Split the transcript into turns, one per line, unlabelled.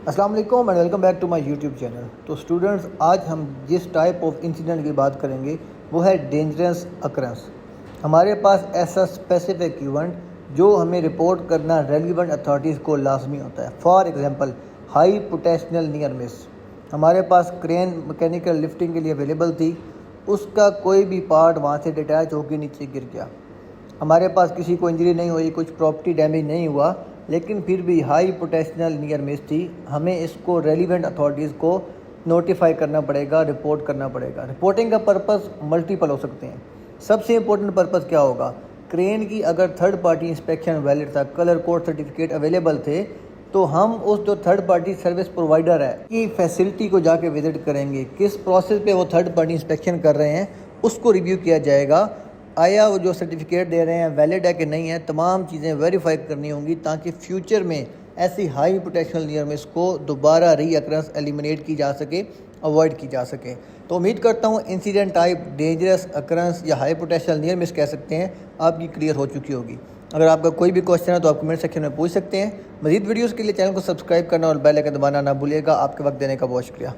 السلام علیکم and welcome back to my YouTube channel. تو اسٹوڈنٹس، آج ہم جس ٹائپ آف انسیڈنٹ کی بات کریں گے وہ ہے ڈینجرس اکرنس۔ ہمارے پاس ایسا اسپیسیفک ایونٹ جو ہمیں رپورٹ کرنا ریلیونٹ اتھارٹیز کو لازمی ہوتا ہے۔ For example, high potential near miss. ہمارے پاس کرین میکینیکل لفٹنگ کے لیے اویلیبل تھی، اس کا کوئی بھی پارٹ وہاں سے ڈیٹیچ ہو کے نیچے گر گیا۔ ہمارے پاس کسی کو انجری نہیں ہوئی، کچھ پراپرٹی ڈیمیج نہیں ہوا، لیکن پھر بھی ہائی پوٹینشیل نیئر مس تھی۔ ہمیں اس کو ریلیونٹ اتھارٹیز کو نوٹیفائی کرنا پڑے گا، رپورٹ کرنا پڑے گا۔ رپورٹنگ کا پرپس ملٹیپل ہو سکتے ہیں۔ سب سے امپورٹنٹ پرپس کیا ہوگا؟ کرین کی اگر تھرڈ پارٹی انسپیکشن ویلڈ تھا، کلر کوڈ سرٹیفکیٹ اویلیبل تھے، تو ہم اس جو تھرڈ پارٹی سروس پرووائڈر ہے کی فیسلٹی کو جا کے وزٹ کریں گے۔ کس پروسیس پہ وہ تھرڈ پارٹی انسپیکشن کر رہے ہیں اس کو ریویو کیا جائے گا۔ آیا وہ جو سرٹیفکیٹ دے رہے ہیں ویلڈ ہے کہ نہیں ہے، تمام چیزیں ویریفائی کرنی ہوں گی تاکہ فیوچر میں ایسی ہائی پوٹینشیل نیئر مس کو دوبارہ ری اکرنس ایلیمینیٹ کی جا سکے، اوائڈ کی جا سکے۔ تو امید کرتا ہوں انسیڈنٹ ٹائپ ڈینجرس اکرنس یا ہائی پوٹینشیل نیئر مس کہہ سکتے ہیں آپ کی کلیئر ہو چکی ہوگی۔ اگر آپ کا کوئی بھی کوشچن ہے تو آپ کمنٹ سیکشن میں پوچھ سکتے ہیں۔ مزید ویڈیوز کے لیے چینل کو سبسکرائب کرنا اور بیل آئکن دبانا نہ بھولیے گا۔ آپ کے وقت دینے کا بہت شکریہ۔